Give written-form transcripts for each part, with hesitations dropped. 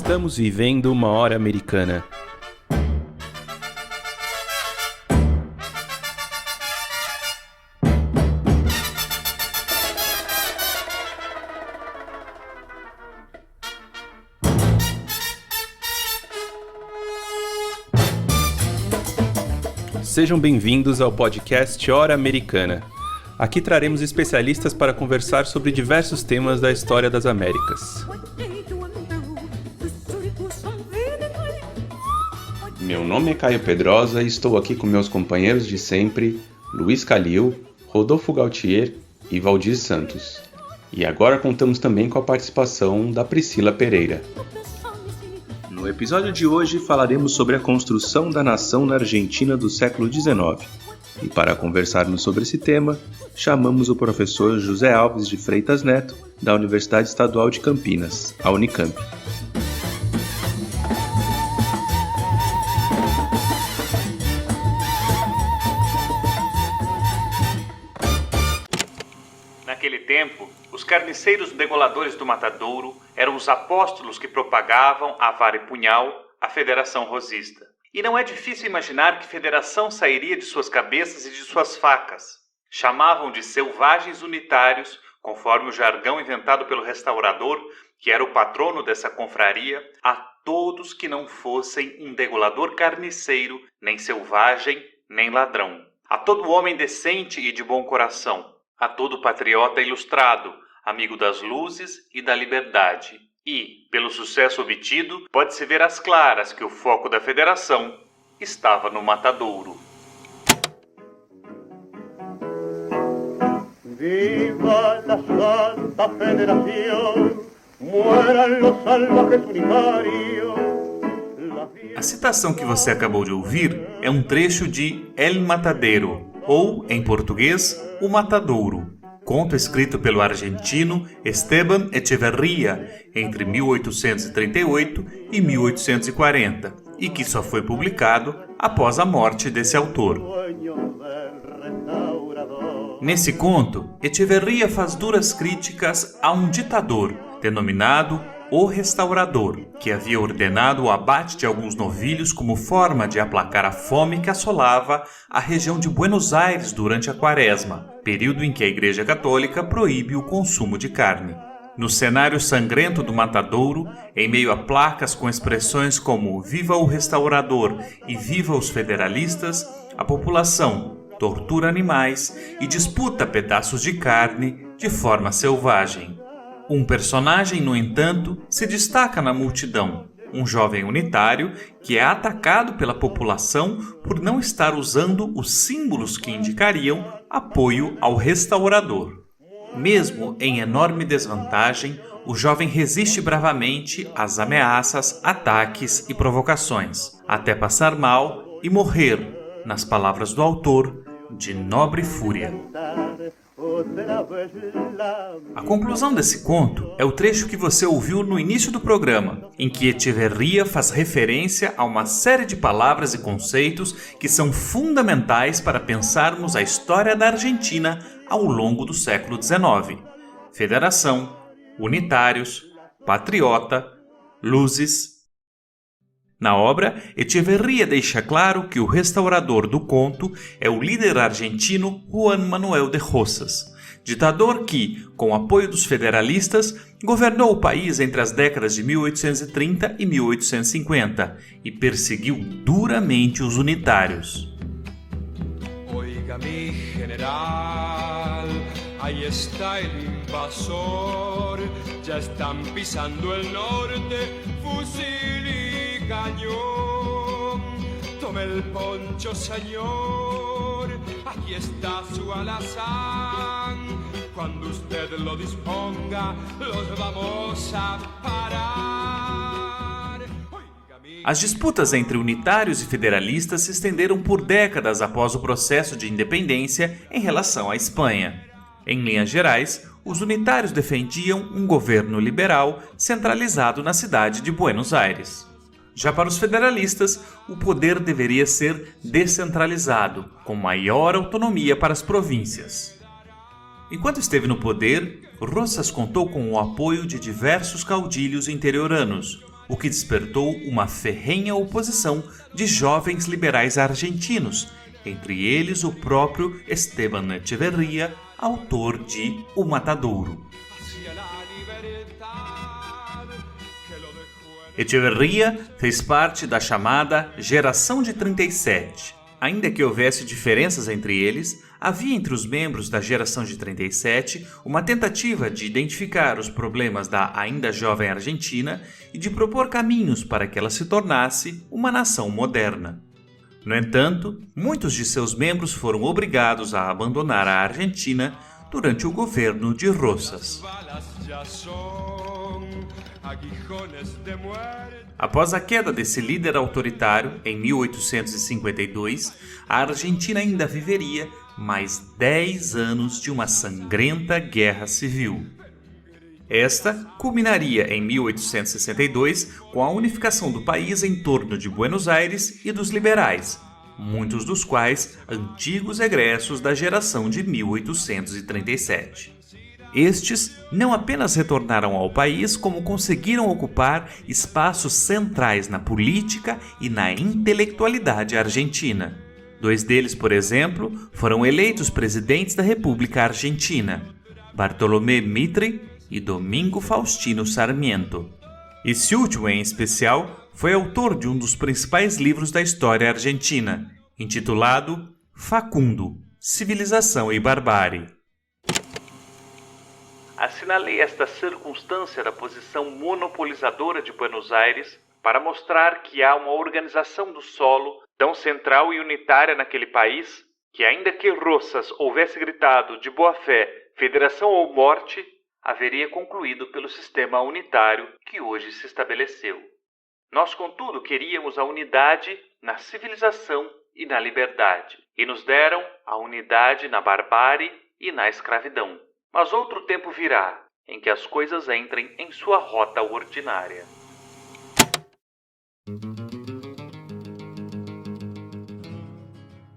Estamos vivendo uma hora americana. Sejam bem-vindos ao podcast Hora Americana. Aqui traremos especialistas para conversar sobre diversos temas da história das Américas. Meu nome é Caio Pedrosa e estou aqui com meus companheiros de sempre, Luiz Calil, Rodolfo Gautier e Valdir Santos. E agora contamos também com a participação da Priscila Pereira. No episódio de hoje falaremos sobre a construção da nação na Argentina do século XIX. E para conversarmos sobre esse tema, chamamos o professor José Alves de Freitas Neto, da Universidade Estadual de Campinas, a Unicamp. Naquele tempo, os carniceiros degoladores do Matadouro eram os apóstolos que propagavam a vara e punhal, a Federação Rosista. E não é difícil imaginar que Federação sairia de suas cabeças e de suas facas. Chamavam de selvagens unitários, conforme o jargão inventado pelo restaurador, que era o patrono dessa confraria, a todos que não fossem um degolador carniceiro, nem selvagem, nem ladrão. A todo homem decente e de bom coração. A todo patriota ilustrado, amigo das luzes e da liberdade. E, pelo sucesso obtido, pode-se ver às claras que o foco da Federação estava no Matadouro. Viva la Santa Federación, mueran los salvajes unitarios. A citação que você acabou de ouvir é um trecho de El Matadero, ou, em português, O Matadouro, conto escrito pelo argentino Esteban Echeverría entre 1838 e 1840, e que só foi publicado após a morte desse autor. Nesse conto, Echeverría faz duras críticas a um ditador, denominado O Restaurador, que havia ordenado o abate de alguns novilhos como forma de aplacar a fome que assolava a região de Buenos Aires durante a Quaresma, período em que a Igreja Católica proíbe o consumo de carne. No cenário sangrento do Matadouro, em meio a placas com expressões como Viva o Restaurador e Viva os Federalistas, a população tortura animais e disputa pedaços de carne de forma selvagem. Um personagem, no entanto, se destaca na multidão, um jovem unitário que é atacado pela população por não estar usando os símbolos que indicariam apoio ao restaurador. Mesmo em enorme desvantagem, o jovem resiste bravamente às ameaças, ataques e provocações, até passar mal e morrer, nas palavras do autor, de nobre fúria. A conclusão desse conto é o trecho que você ouviu no início do programa, em que Echeverría faz referência a uma série de palavras e conceitos que são fundamentais para pensarmos a história da Argentina ao longo do século XIX. Federação, unitários, patriota, luzes. Na obra, Echeverría deixa claro que o restaurador do conto é o líder argentino Juan Manuel de Rosas, ditador que, com o apoio dos federalistas, governou o país entre as décadas de 1830 e 1850 e perseguiu duramente os unitários. Oiga, mi general, ahí está el invasor, ya están pisando el norte, fusil y cañón. Tome el poncho, señor, aquí está su alazán. Cuando usted lo disponga, los vamos a parar. As disputas entre unitários e federalistas se estenderam por décadas após o processo de independência em relação à Espanha. Em linhas gerais, os unitários defendiam um governo liberal centralizado na cidade de Buenos Aires. Já para os federalistas, o poder deveria ser descentralizado, com maior autonomia para as províncias. Enquanto esteve no poder, Rosas contou com o apoio de diversos caudilhos interioranos, o que despertou uma ferrenha oposição de jovens liberais argentinos, entre eles o próprio Esteban Echeverría, autor de O Matadouro. Echeverría fez parte da chamada Geração de 37. Ainda que houvesse diferenças entre eles, havia entre os membros da Geração de 37 uma tentativa de identificar os problemas da ainda jovem Argentina e de propor caminhos para que ela se tornasse uma nação moderna. No entanto, muitos de seus membros foram obrigados a abandonar a Argentina durante o governo de Rosas. Após a queda desse líder autoritário, em 1852, a Argentina ainda viveria mais 10 anos de uma sangrenta guerra civil. Esta culminaria em 1862 com a unificação do país em torno de Buenos Aires e dos liberais, muitos dos quais antigos egressos da geração de 1837. Estes não apenas retornaram ao país, como conseguiram ocupar espaços centrais na política e na intelectualidade argentina. 2 deles, por exemplo, foram eleitos presidentes da República Argentina, Bartolomé Mitre e Domingo Faustino Sarmiento. Esse último, em especial, foi autor de um dos principais livros da história argentina, intitulado Facundo, Civilização e Barbárie. Assinalei esta circunstância da posição monopolizadora de Buenos Aires para mostrar que há uma organização do solo tão central e unitária naquele país que, ainda que Rosas houvesse gritado de boa fé federação ou morte, haveria concluído pelo sistema unitário que hoje se estabeleceu. Nós, contudo, queríamos a unidade na civilização e na liberdade, e nos deram a unidade na barbárie e na escravidão. Mas outro tempo virá, em que as coisas entrem em sua rota ordinária.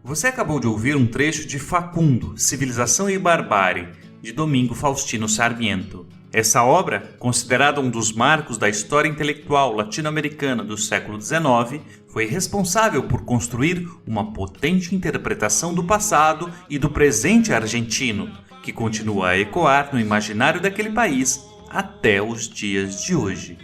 Você acabou de ouvir um trecho de Facundo, Civilização e Barbárie, de Domingo Faustino Sarmiento. Essa obra, considerada um dos marcos da história intelectual latino-americana do século XIX, foi responsável por construir uma potente interpretação do passado e do presente argentino, que continua a ecoar no imaginário daquele país até os dias de hoje.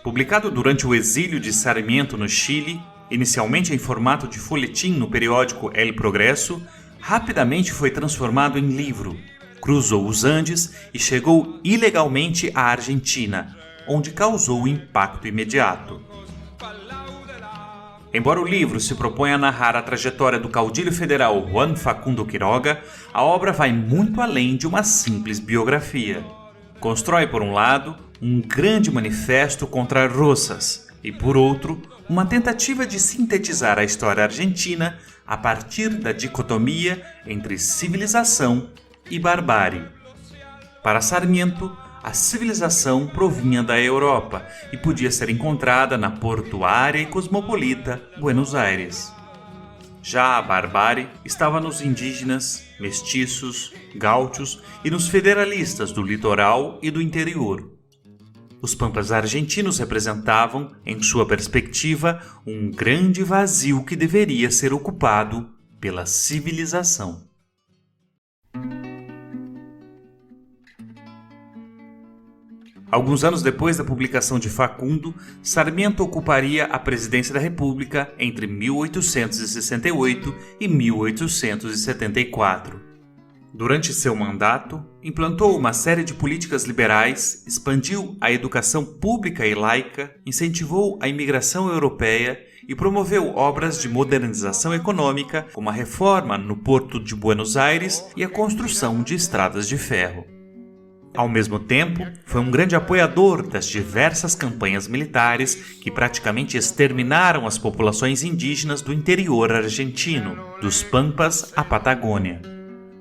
Publicado durante o exílio de Sarmiento no Chile, inicialmente em formato de folhetim no periódico El Progresso, rapidamente foi transformado em livro. Cruzou os Andes e chegou ilegalmente à Argentina, onde causou impacto imediato. Embora o livro se proponha a narrar a trajetória do caudilho federal Juan Facundo Quiroga, a obra vai muito além de uma simples biografia. Constrói, por um lado, um grande manifesto contra Rosas e, por outro, uma tentativa de sintetizar a história argentina a partir da dicotomia entre civilização e barbárie. Para Sarmiento, a civilização provinha da Europa e podia ser encontrada na portuária e cosmopolita Buenos Aires. Já a barbárie estava nos indígenas, mestiços, gaúchos e nos federalistas do litoral e do interior. Os pampas argentinos representavam, em sua perspectiva, um grande vazio que deveria ser ocupado pela civilização. Alguns anos depois da publicação de Facundo, Sarmiento ocuparia a presidência da República entre 1868 e 1874. Durante seu mandato, implantou uma série de políticas liberais, expandiu a educação pública e laica, incentivou a imigração europeia e promoveu obras de modernização econômica, como a reforma no Porto de Buenos Aires e a construção de estradas de ferro. Ao mesmo tempo, foi um grande apoiador das diversas campanhas militares que praticamente exterminaram as populações indígenas do interior argentino, dos Pampas à Patagônia.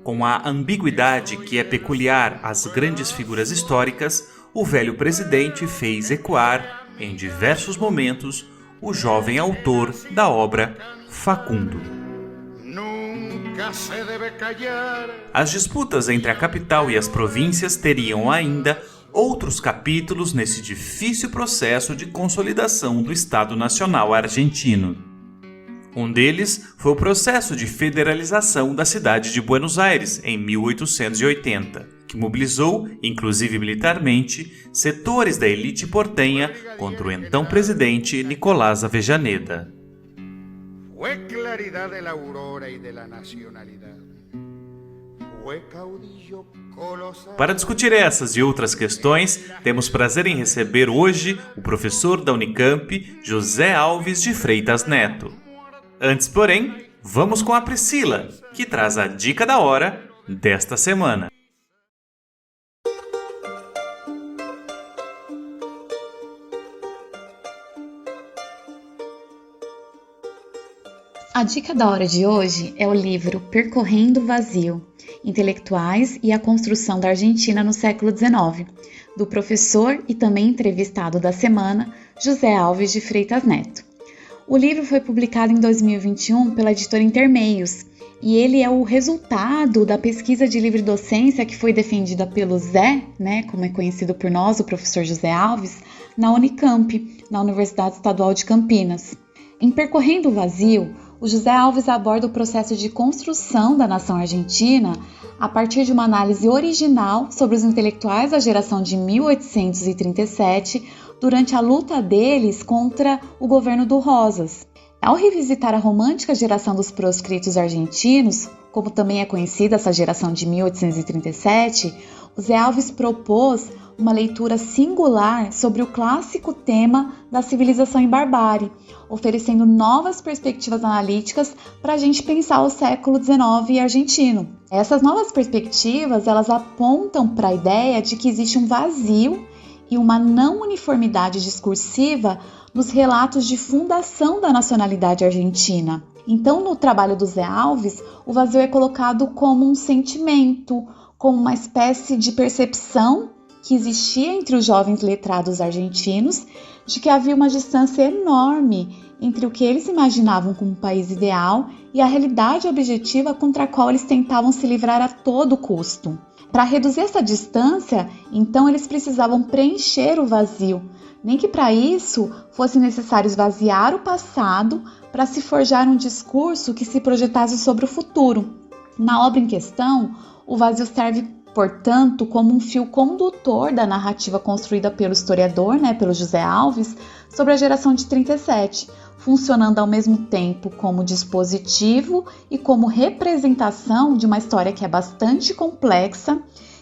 Com a ambiguidade que é peculiar às grandes figuras históricas, o velho presidente fez ecoar, em diversos momentos, o jovem autor da obra Facundo. As disputas entre a capital e as províncias teriam ainda outros capítulos nesse difícil processo de consolidação do Estado Nacional argentino. Um deles foi o processo de federalização da cidade de Buenos Aires, em 1880, que mobilizou, inclusive militarmente, setores da elite portenha contra o então presidente Nicolás Avellaneda. Fue claridad de la aurora y de la nacionalidad. Fue caudillo colosal. Para discutir essas e outras questões, temos prazer em receber hoje o professor da Unicamp, José Alves de Freitas Neto. Antes, porém, vamos com a Priscila, que traz a dica da hora desta semana. A dica da hora de hoje é o livro Percorrendo o Vazio, Intelectuais e a Construção da Argentina no Século XIX, do professor e também entrevistado da semana, José Alves de Freitas Neto. O livro foi publicado em 2021 pela editora Intermeios e ele é o resultado da pesquisa de livre docência que foi defendida pelo Zé, como é conhecido por nós, o professor José Alves, na Unicamp, na Universidade Estadual de Campinas. Em Percorrendo o Vazio, o José Alves aborda o processo de construção da nação argentina a partir de uma análise original sobre os intelectuais da geração de 1837 durante a luta deles contra o governo do Rosas. Ao revisitar a romântica geração dos proscritos argentinos, como também é conhecida essa geração de 1837, o Zé Alves propôs uma leitura singular sobre o clássico tema da civilização em barbárie, oferecendo novas perspectivas analíticas para a gente pensar o século XIX argentino. Essas novas perspectivas, elas apontam para a ideia de que existe um vazio e uma não uniformidade discursiva nos relatos de fundação da nacionalidade argentina. Então, no trabalho do Zé Alves, o vazio é colocado como um sentimento, como uma espécie de percepção que existia entre os jovens letrados argentinos de que havia uma distância enorme entre o que eles imaginavam como um país ideal e a realidade objetiva contra a qual eles tentavam se livrar a todo custo. Para reduzir essa distância, então eles precisavam preencher o vazio, nem que para isso fosse necessário esvaziar o passado para se forjar um discurso que se projetasse sobre o futuro. Na obra em questão, o vazio serve, portanto, como um fio condutor da narrativa construída pelo historiador, pelo José Alves, sobre a geração de 37, funcionando ao mesmo tempo como dispositivo e como representação de uma história que é bastante complexa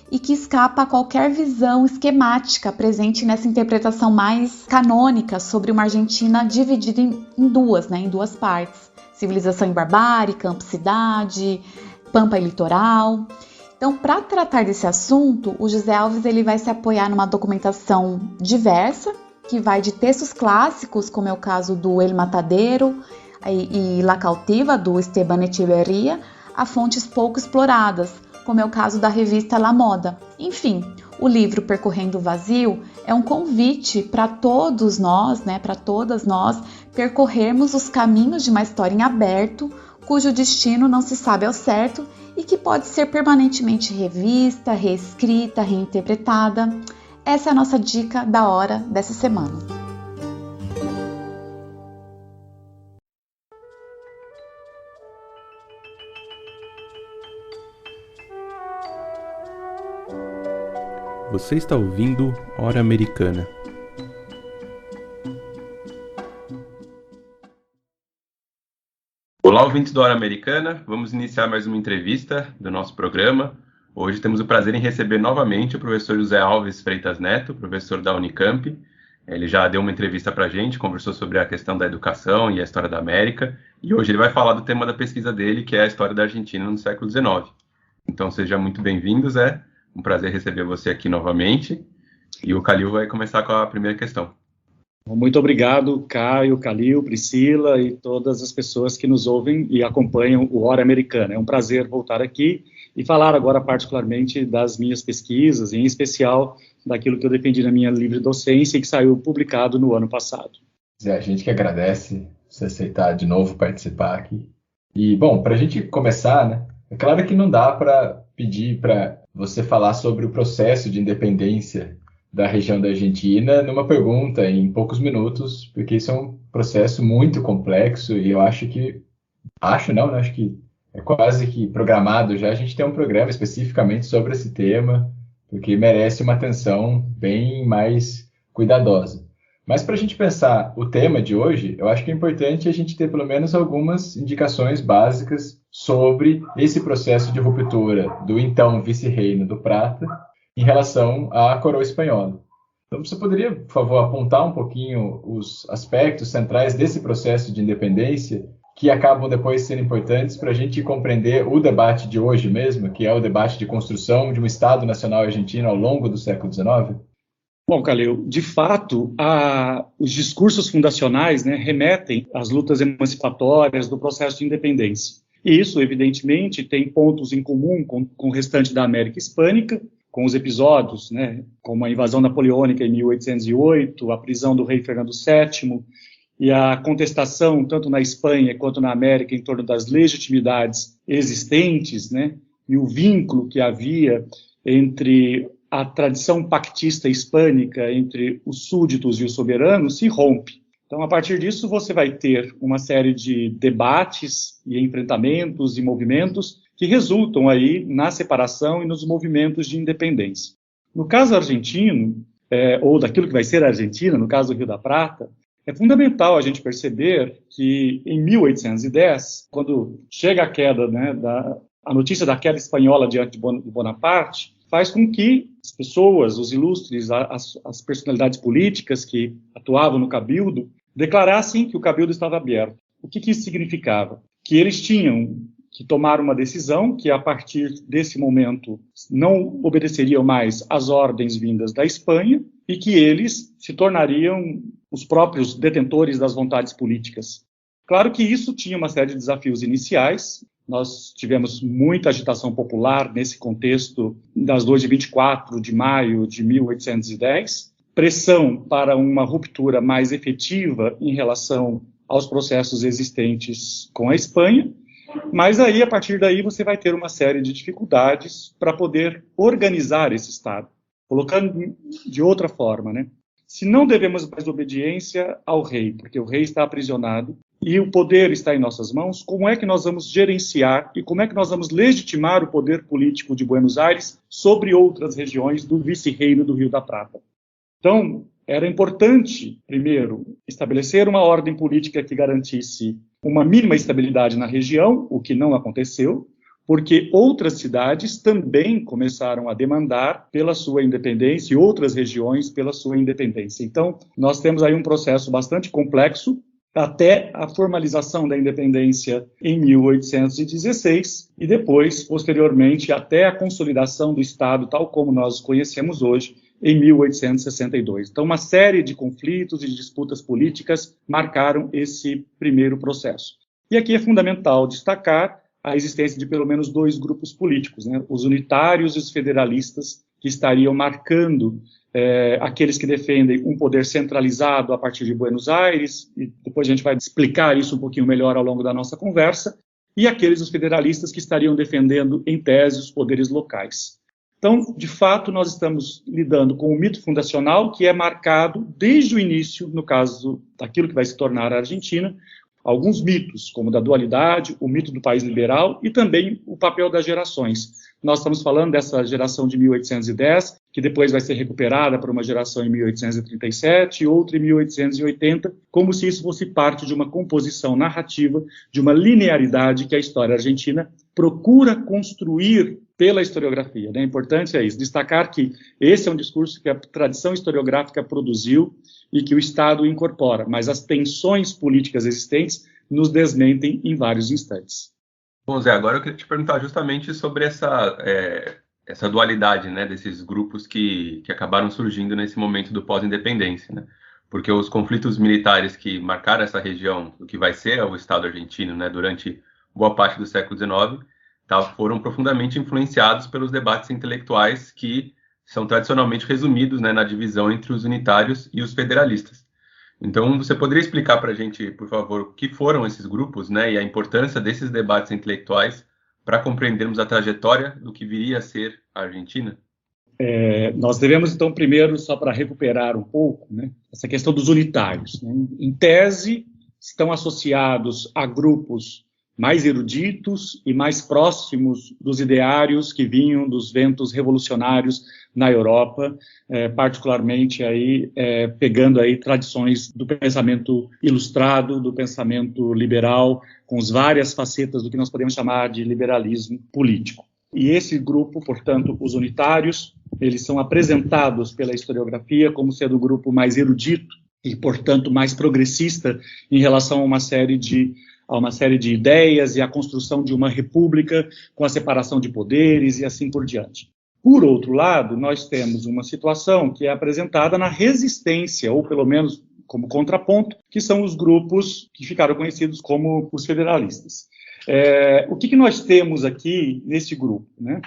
e que escapa a qualquer visão esquemática presente nessa interpretação mais canônica sobre uma Argentina dividida em duas partes: civilização em barbárie, campo-cidade, pampa e litoral. Então, para tratar desse assunto, o José Alves ele vai se apoiar numa documentação diversa, que vai de textos clássicos, como é o caso do El Matadero e La Cautiva, do Esteban Echeverría, a fontes pouco exploradas, como é o caso da revista La Moda. Enfim, o livro Percorrendo o Vazio é um convite para todos nós, para todas nós, percorrermos os caminhos de uma história em aberto, cujo destino não se sabe ao certo e que pode ser permanentemente revista, reescrita, reinterpretada. Essa é a nossa dica da hora dessa semana. Você está ouvindo Hora Americana. Olá, ouvintes do Hora Americana. Vamos iniciar mais uma entrevista do nosso programa. Hoje temos o prazer em receber novamente o professor José Alves Freitas Neto, professor da Unicamp. Ele já deu uma entrevista para a gente, conversou sobre a questão da educação e a história da América, e hoje ele vai falar do tema da pesquisa dele, que é a história da Argentina no século XIX. Então seja muito bem-vindo, Zé. Um prazer receber você aqui novamente. E o Calil vai começar com a primeira questão. Muito obrigado, Caio, Calil, Priscila e todas as pessoas que nos ouvem e acompanham o Hora Americana. É um prazer voltar aqui e falar agora particularmente das minhas pesquisas, em especial daquilo que eu defendi na minha livre docência e que saiu publicado no ano passado. Zé, a gente que agradece você aceitar de novo participar aqui. E, bom, para a gente começar, é claro que não dá para pedir para você falar sobre o processo de independência da região da Argentina numa pergunta em poucos minutos, porque isso é um processo muito complexo e eu acho que é quase que programado já a gente tem um programa especificamente sobre esse tema, porque merece uma atenção bem mais cuidadosa. Mas para a gente pensar o tema de hoje, eu acho que é importante a gente ter pelo menos algumas indicações básicas sobre esse processo de ruptura do então vice-reino do Prata em relação à coroa espanhola. Então, você poderia, por favor, apontar um pouquinho os aspectos centrais desse processo de independência que acabam depois sendo importantes para a gente compreender o debate de hoje mesmo, que é o debate de construção de um Estado Nacional argentino ao longo do século XIX? Bom, Calil, de fato, os discursos fundacionais, né, remetem às lutas emancipatórias do processo de independência. E isso, evidentemente, tem pontos em comum com o restante da América Hispânica, com os episódios, né, como a invasão napoleônica em 1808, a prisão do rei Fernando VII e a contestação, tanto na Espanha quanto na América, em torno das legitimidades existentes, né, e o vínculo que havia entre a tradição pactista hispânica, entre os súditos e os soberanos, se rompe. Então, a partir disso, você vai ter uma série de debates e enfrentamentos e movimentos que resultam aí na separação e nos movimentos de independência. No caso argentino, ou daquilo que vai ser a Argentina, no caso do Rio da Prata, é fundamental a gente perceber que em 1810, quando chega a queda, né, a notícia da queda espanhola diante de Bonaparte, faz com que as pessoas, os ilustres, as personalidades políticas que atuavam no cabildo, declarassem que o cabildo estava aberto. O que isso significava? Que eles tinham que tomar uma decisão que, a partir desse momento, não obedeceriam mais às ordens vindas da Espanha e que eles se tornariam os próprios detentores das vontades políticas. Claro que isso tinha uma série de desafios iniciais. Nós tivemos muita agitação popular nesse contexto das 2 de 24 de maio de 1810, pressão para uma ruptura mais efetiva em relação aos processos existentes com a Espanha, mas aí, a partir daí, você vai ter uma série de dificuldades para poder organizar esse Estado. Colocando de outra forma, né? Se não devemos mais obediência ao rei, porque o rei está aprisionado e o poder está em nossas mãos, como é que nós vamos gerenciar e como é que nós vamos legitimar o poder político de Buenos Aires sobre outras regiões do vice-reino do Rio da Prata? Então, era importante, primeiro, estabelecer uma ordem política que garantisse uma mínima estabilidade na região, o que não aconteceu, porque outras cidades também começaram a demandar pela sua independência e outras regiões pela sua independência. Então, nós temos aí um processo bastante complexo, até a formalização da independência em 1816 e depois, posteriormente, até a consolidação do Estado tal como nós o conhecemos hoje, em 1862. Então, uma série de conflitos e de disputas políticas marcaram esse primeiro processo. E aqui é fundamental destacar a existência de pelo menos 2 grupos políticos, né? Os unitários e os federalistas, que estariam marcando aqueles que defendem um poder centralizado a partir de Buenos Aires, e depois a gente vai explicar isso um pouquinho melhor ao longo da nossa conversa, e aqueles, os federalistas, que estariam defendendo, em tese, os poderes locais. Então, de fato, nós estamos lidando com um mito fundacional que é marcado desde o início, no caso daquilo que vai se tornar a Argentina, alguns mitos, como o da dualidade, o mito do país liberal e também o papel das gerações. Nós estamos falando dessa geração de 1810, que depois vai ser recuperada por uma geração em 1837 e outra em 1880, como se isso fosse parte de uma composição narrativa, de uma linearidade que a história argentina procura construir pela historiografia. A importância é isso, destacar que esse é um discurso que a tradição historiográfica produziu e que o Estado incorpora, mas as tensões políticas existentes nos desmentem em vários instantes. Bom, Zé, agora eu queria te perguntar justamente sobre essa dualidade, né, desses grupos que acabaram surgindo nesse momento do pós-independência, né? Porque os conflitos militares que marcaram essa região, o que vai ser o Estado argentino, né, durante boa parte do século XIX, foram profundamente influenciados pelos debates intelectuais que são tradicionalmente resumidos, né, na divisão entre os unitários e os federalistas. Então, você poderia explicar para a gente, por favor, o que foram esses grupos, né, e a importância desses debates intelectuais para compreendermos a trajetória do que viria a ser a Argentina? Nós devemos, então, primeiro, só para recuperar um pouco, né, essa questão dos unitários. Né? Em tese, estão associados a grupos mais eruditos e mais próximos dos ideários que vinham dos ventos revolucionários na Europa, particularmente aí, pegando aí tradições do pensamento ilustrado, do pensamento liberal, com as várias facetas do que nós podemos chamar de liberalismo político. E esse grupo, portanto, os unitários, eles são apresentados pela historiografia como sendo o grupo mais erudito e, portanto, mais progressista em relação a uma série de ideias e a construção de uma república com a separação de poderes e assim por diante. Por outro lado, nós temos uma situação que é apresentada na resistência, ou pelo menos como contraponto, que são os grupos que ficaram conhecidos como os federalistas. O que nós temos aqui nesse grupo, né?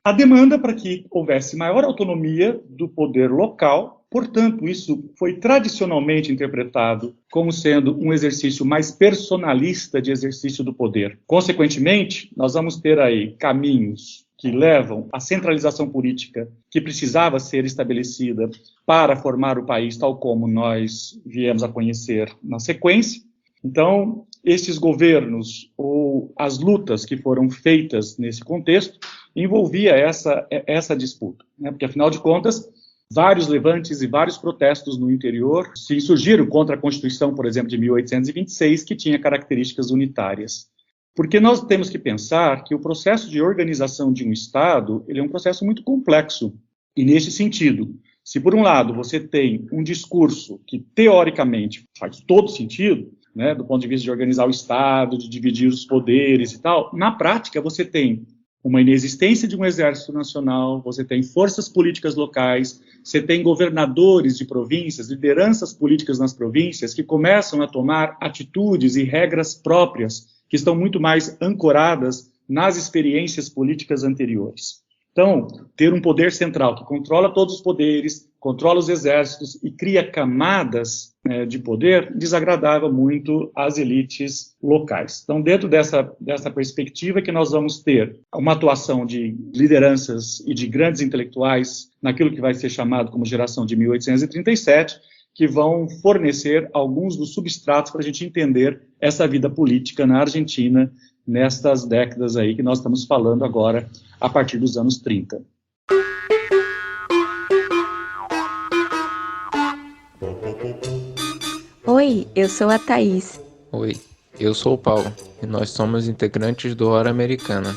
A demanda para que houvesse maior autonomia do poder local, portanto, isso foi tradicionalmente interpretado como sendo um exercício mais personalista de exercício do poder. Consequentemente, nós vamos ter aí caminhos que levam à centralização política que precisava ser estabelecida para formar o país tal como nós viemos a conhecer na sequência. Então, esses governos ou as lutas que foram feitas nesse contexto envolvia essa disputa, né? Porque, afinal de contas, vários levantes e vários protestos no interior se insurgiram contra a Constituição, por exemplo, de 1826, que tinha características unitárias. Porque nós temos que pensar que o processo de organização de um Estado ele é um processo muito complexo. E, nesse sentido, se por um lado você tem um discurso que, teoricamente, faz todo sentido, né, do ponto de vista de organizar o Estado, de dividir os poderes e tal, na prática você tem uma inexistência de um exército nacional, você tem forças políticas locais, você tem governadores de províncias, lideranças políticas nas províncias que começam a tomar atitudes e regras próprias que estão muito mais ancoradas nas experiências políticas anteriores. Então, ter um poder central que controla todos os poderes, controla os exércitos e cria camadas de poder, desagradava muito as elites locais. Então, dentro dessa perspectiva que nós vamos ter uma atuação de lideranças e de grandes intelectuais naquilo que vai ser chamado como geração de 1837, que vão fornecer alguns dos substratos para a gente entender essa vida política na Argentina nestas décadas aí que nós estamos falando agora, a partir dos anos 30. Oi, eu sou a Thaís. Oi, eu sou o Paulo e nós somos integrantes do Hora Americana.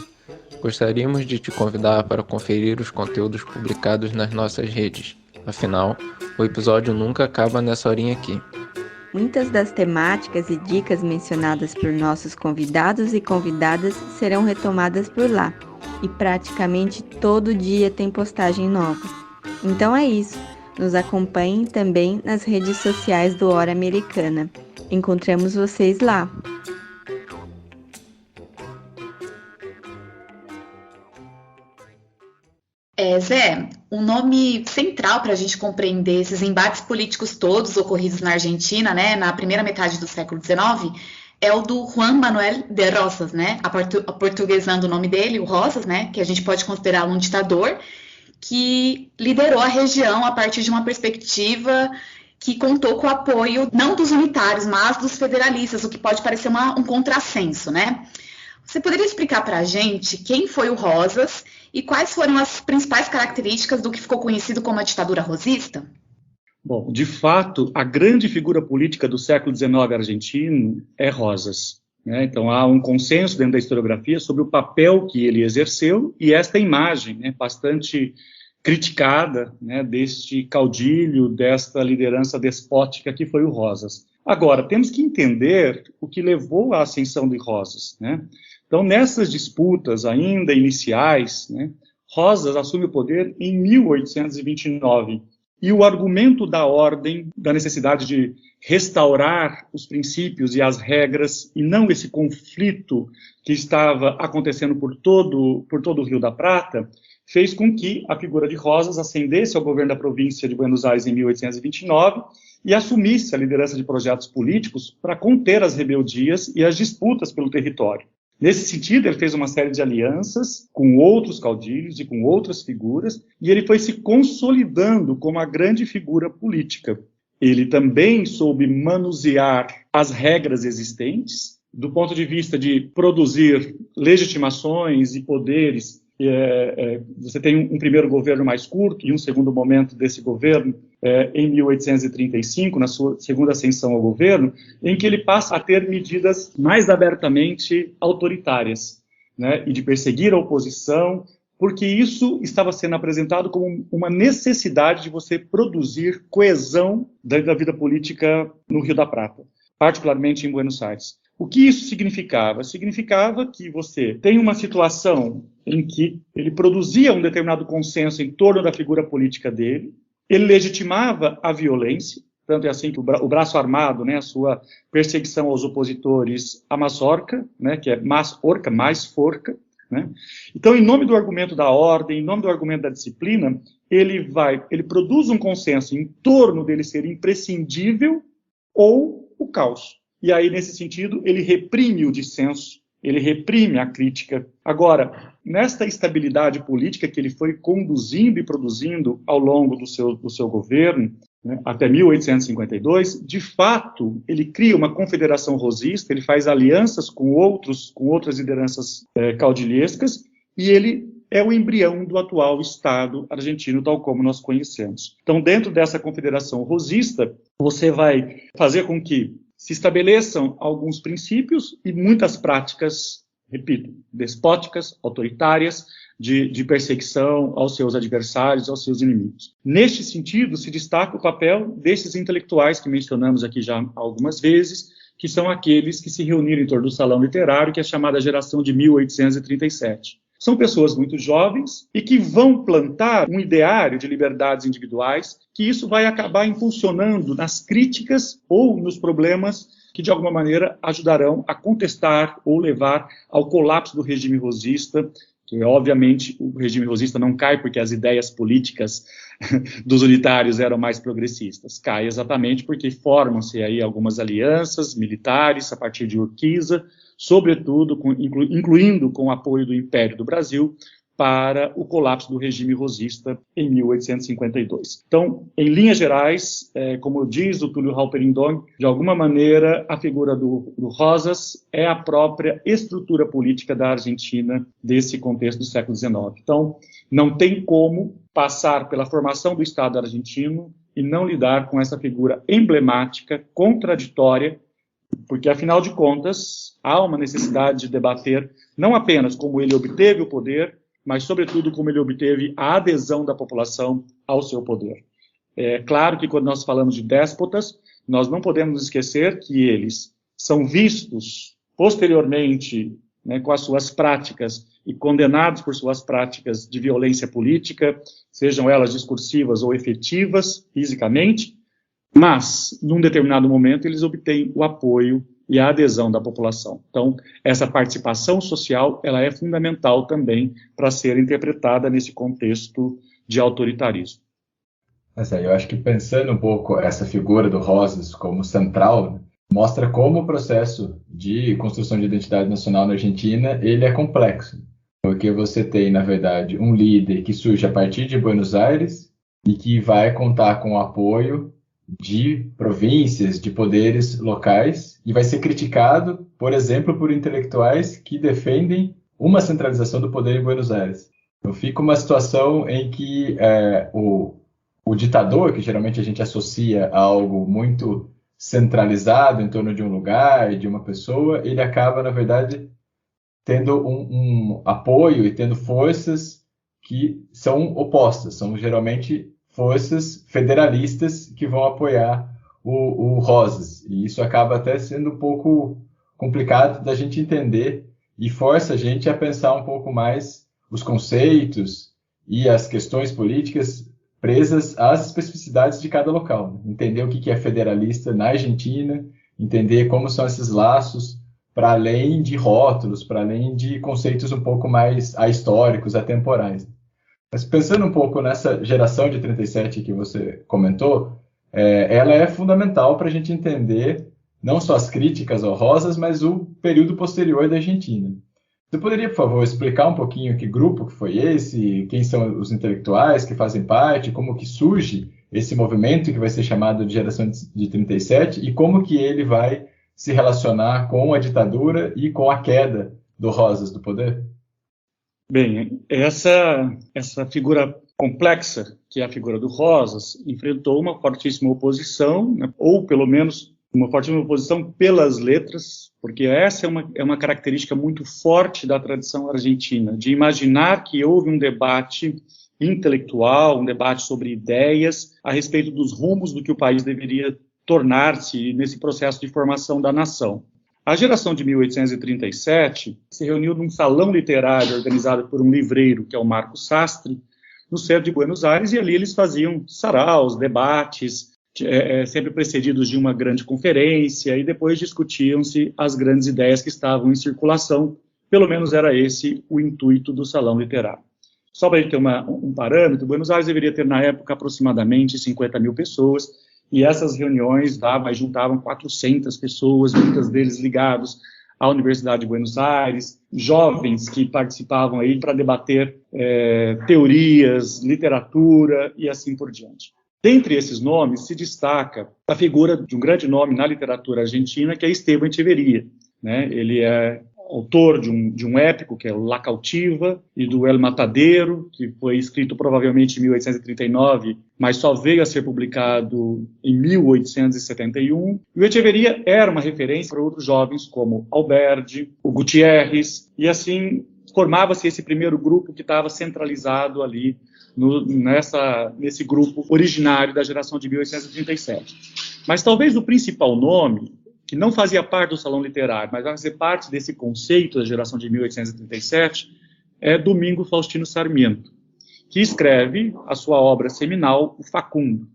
Gostaríamos de te convidar para conferir os conteúdos publicados nas nossas redes. Afinal, o episódio nunca acaba nessa horinha aqui. Muitas das temáticas e dicas mencionadas por nossos convidados e convidadas serão retomadas por lá. E praticamente todo dia tem postagem nova. Então é isso. Nos acompanhem também nas redes sociais do Hora Americana. Encontramos vocês lá. Zé, um nome central para a gente compreender esses embates políticos todos ocorridos na Argentina, né, na primeira metade do século XIX, é o do Juan Manuel de Rosas, né, aportuguesando o nome dele, o Rosas, né, que a gente pode considerá-lo um ditador, que liderou a região a partir de uma perspectiva que contou com o apoio não dos unitários, mas dos federalistas, o que pode parecer um contrassenso, né? Você poderia explicar para a gente quem foi o Rosas e quais foram as principais características do que ficou conhecido como a ditadura rosista? Bom, de fato, a grande figura política do século XIX argentino é Rosas, né? Então, há um consenso dentro da historiografia sobre o papel que ele exerceu e esta imagem, né, bastante criticada, né, deste caudilho, desta liderança despótica que foi o Rosas. Agora, temos que entender o que levou à ascensão de Rosas, né? Então, nessas disputas ainda iniciais, né, Rosas assume o poder em 1829. E o argumento da ordem, da necessidade de restaurar os princípios e as regras, e não esse conflito que estava acontecendo por todo o Rio da Prata, fez com que a figura de Rosas ascendesse ao governo da província de Buenos Aires em 1829 e assumisse a liderança de projetos políticos para conter as rebeldias e as disputas pelo território. Nesse sentido, ele fez uma série de alianças com outros caudilhos e com outras figuras, e ele foi se consolidando como a grande figura política. Ele também soube manusear as regras existentes, do ponto de vista de produzir legitimações e poderes. Você tem um primeiro governo mais curto e um segundo momento desse governo, em 1835, na sua segunda ascensão ao governo, em que ele passa a ter medidas mais abertamente autoritárias, né, e de perseguir a oposição, porque isso estava sendo apresentado como uma necessidade de você produzir coesão da vida política no Rio da Prata, particularmente em Buenos Aires. O que isso significava? Significava que você tem uma situação em que ele produzia um determinado consenso em torno da figura política dele, ele legitimava a violência, tanto é assim que o braço armado, né, a sua perseguição aos opositores, a mazorca, né, que é mais forca, né? Então, em nome do argumento da ordem, em nome do argumento da disciplina, ele produz um consenso em torno dele ser imprescindível ou o caos. E aí, nesse sentido, ele reprime o dissenso, ele reprime a crítica. Agora, nesta estabilidade política que ele foi conduzindo e produzindo ao longo do seu governo, né, até 1852, de fato, ele cria uma confederação rosista, ele faz alianças com outras lideranças caudilhescas, e ele é o embrião do atual Estado argentino, tal como nós conhecemos. Então, dentro dessa confederação rosista, você vai fazer com que se estabeleçam alguns princípios e muitas práticas, repito, despóticas, autoritárias, de perseguição aos seus adversários, aos seus inimigos. Neste sentido, se destaca o papel desses intelectuais que mencionamos aqui já algumas vezes, que são aqueles que se reuniram em torno do salão literário, que é a chamada geração de 1837. São pessoas muito jovens e que vão plantar um ideário de liberdades individuais, que isso vai acabar impulsionando nas críticas ou nos problemas que, de alguma maneira, ajudarão a contestar ou levar ao colapso do regime rosista, que, obviamente, o regime rosista não cai porque as ideias políticas dos unitários eram mais progressistas. Cai exatamente porque formam-se aí algumas alianças militares a partir de Urquiza, sobretudo, incluindo com o apoio do Império do Brasil, para o colapso do regime rosista em 1852. Então, em linhas gerais, como diz o Túlio Halperin-Dong, de alguma maneira, a figura do Rosas é a própria estrutura política da Argentina desse contexto do século XIX. Então, não tem como passar pela formação do Estado argentino e não lidar com essa figura emblemática, contraditória, porque, afinal de contas, há uma necessidade de debater não apenas como ele obteve o poder, mas, sobretudo, como ele obteve a adesão da população ao seu poder. É claro que, quando nós falamos de déspotas, nós não podemos esquecer que eles são vistos, posteriormente, né, com as suas práticas e condenados por suas práticas de violência política, sejam elas discursivas ou efetivas, fisicamente, mas, num determinado momento, eles obtêm o apoio e a adesão da população. Então, essa participação social, ela é fundamental também para ser interpretada nesse contexto de autoritarismo. Mas aí, eu acho que pensando um pouco essa figura do Rosas como central, mostra como o processo de construção de identidade nacional na Argentina, ele é complexo. Porque você tem, na verdade, um líder que surge a partir de Buenos Aires e que vai contar com o apoio de províncias, de poderes locais, e vai ser criticado, por exemplo, por intelectuais que defendem uma centralização do poder em Buenos Aires. Então fica uma situação em que o ditador, que geralmente a gente associa a algo muito centralizado em torno de um lugar e de uma pessoa, ele acaba, na verdade, tendo um apoio e tendo forças que são opostas, são geralmente forças federalistas que vão apoiar o Rosas. E isso acaba até sendo um pouco complicado da gente entender e força a gente a pensar um pouco mais os conceitos e as questões políticas presas às especificidades de cada local. Entender o que é federalista na Argentina, entender como são esses laços para além de rótulos, para além de conceitos um pouco mais ahistóricos, atemporais. Mas pensando um pouco nessa geração de 37 que você comentou, ela é fundamental para a gente entender não só as críticas ao Rosas, mas o período posterior da Argentina. Você poderia, por favor, explicar um pouquinho que grupo que foi esse, quem são os intelectuais que fazem parte, como que surge esse movimento que vai ser chamado de Geração de 37 e como que ele vai se relacionar com a ditadura e com a queda do Rosas do poder? Bem, essa figura complexa, que é a figura do Rosas, enfrentou uma fortíssima oposição, né, ou pelo menos uma fortíssima oposição pelas letras, porque essa é uma característica muito forte da tradição argentina, de imaginar que houve um debate intelectual, um debate sobre ideias a respeito dos rumos do que o país deveria tornar-se nesse processo de formação da nação. A geração de 1837 se reuniu num salão literário organizado por um livreiro, que é o Marco Sastre, no centro de Buenos Aires, e ali eles faziam saraus, debates, sempre precedidos de uma grande conferência, e depois discutiam-se as grandes ideias que estavam em circulação. Pelo menos era esse o intuito do salão literário. Só para a gente ter um parâmetro, Buenos Aires deveria ter, na época, aproximadamente 50 mil pessoas, e essas reuniões juntavam 400 pessoas, muitas deles ligados à Universidade de Buenos Aires, jovens que participavam aí para debater teorias, literatura e assim por diante. Dentre esses nomes se destaca a figura de um grande nome na literatura argentina, que é Esteban Echeverría, né? Ele é autor de um épico, que é o La Cautiva, e do El Matadero, que foi escrito provavelmente em 1839, mas só veio a ser publicado em 1871. E o Echeverría era uma referência para outros jovens, como Alberdi, o Gutierrez, e assim formava-se esse primeiro grupo que estava centralizado ali nesse grupo originário da geração de 1837. Mas talvez o principal nome, que não fazia parte do Salão Literário, mas vai fazer parte desse conceito da geração de 1837, é Domingo Faustino Sarmiento, que escreve a sua obra seminal, O Facundo.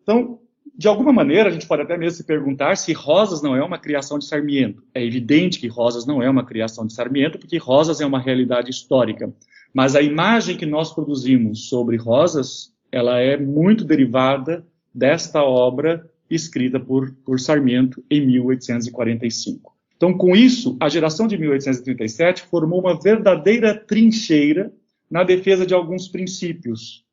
Então, de alguma maneira, a gente pode até mesmo se perguntar se Rosas não é uma criação de Sarmiento. É evidente que Rosas não é uma criação de Sarmiento, porque Rosas é uma realidade histórica. Mas a imagem que nós produzimos sobre Rosas, ela é muito derivada desta obra escrita por Sarmiento em 1845. Então, com isso, a geração de 1837 formou uma verdadeira trincheira na defesa de alguns princípios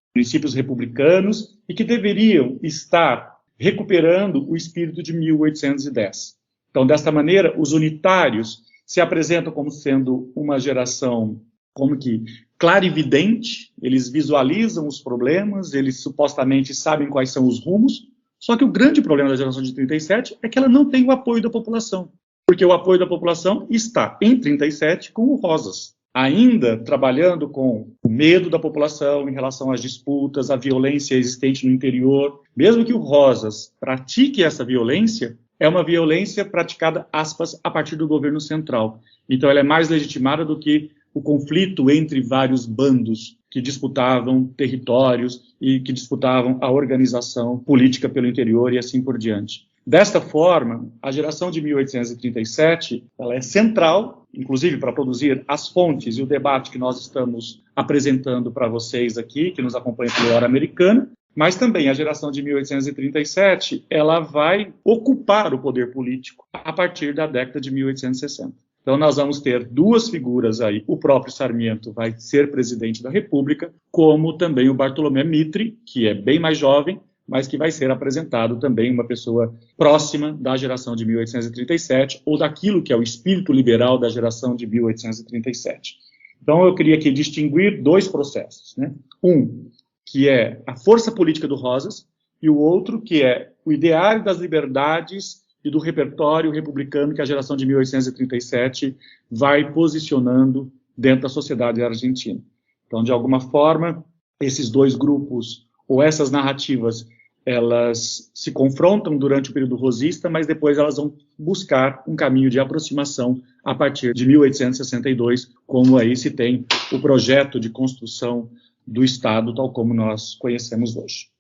republicanos, e que deveriam estar recuperando o espírito de 1810. Então, desta maneira, os unitários se apresentam como sendo uma geração como que clarividente, eles visualizam os problemas, eles supostamente sabem quais são os rumos. Só que o grande problema da geração de 37 é que ela não tem o apoio da população, porque o apoio da população está em 37 com o Rosas, ainda trabalhando com o medo da população em relação às disputas, à violência existente no interior. Mesmo que o Rosas pratique essa violência, é uma violência praticada, aspas, a partir do governo central. Então ela é mais legitimada do que o conflito entre vários bandos que disputavam territórios e que disputavam a organização política pelo interior e assim por diante. Desta forma, a geração de 1837 ela é central, inclusive para produzir as fontes e o debate que nós estamos apresentando para vocês aqui, que nos acompanham pela Hora Americana, mas também a geração de 1837 ela vai ocupar o poder político a partir da década de 1860. Então, nós vamos ter duas figuras aí. O próprio Sarmiento vai ser presidente da República, como também o Bartolomé Mitre, que é bem mais jovem, mas que vai ser apresentado também uma pessoa próxima da geração de 1837, ou daquilo que é o espírito liberal da geração de 1837. Então, eu queria aqui distinguir dois processos, né? Um, que é a força política do Rosas, e o outro, que é o ideário das liberdades e do repertório republicano que a geração de 1837 vai posicionando dentro da sociedade argentina. Então, de alguma forma, esses dois grupos, ou essas narrativas, elas se confrontam durante o período rosista, mas depois elas vão buscar um caminho de aproximação a partir de 1862, como aí se tem o projeto de construção do Estado, tal como nós conhecemos hoje.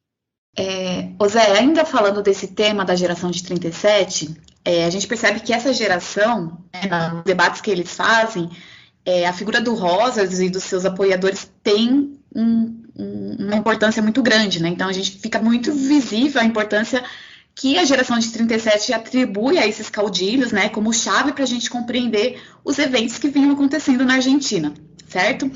Zé, ainda falando desse tema da geração de 37, a gente percebe que essa geração, nos debates que eles fazem, a figura do Rosas e dos seus apoiadores tem uma importância muito grande, né? Então a gente fica muito visível a importância que a geração de 37 atribui a esses caudilhos, né, como chave para a gente compreender os eventos que vinham acontecendo na Argentina, certo?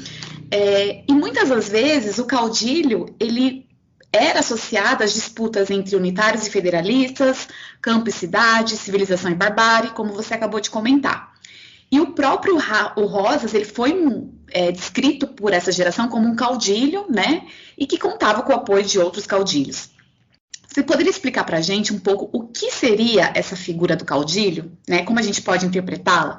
E muitas das vezes o caudilho, ele era associado às disputas entre unitários e federalistas, campo e cidade, civilização e barbárie, como você acabou de comentar. E o próprio o Rosas, ele foi descrito por essa geração como um caudilho, né, e que contava com o apoio de outros caudilhos. Você poderia explicar para a gente um pouco o que seria essa figura do caudilho, né? Como a gente pode interpretá-la?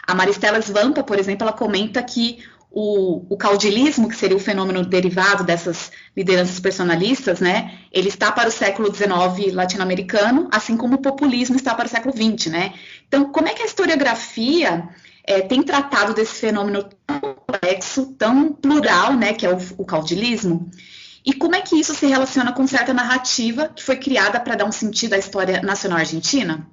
A Maristela Svampa, por exemplo, ela comenta que o caudilismo, que seria o fenômeno derivado dessas lideranças personalistas, né? Ele está para o século XIX latino-americano, assim como o populismo está para o século XX, né? Então, como é que a historiografia tem tratado desse fenômeno tão complexo, tão plural, né? Que é o caudilismo? E como é que isso se relaciona com certa narrativa que foi criada para dar um sentido à história nacional argentina?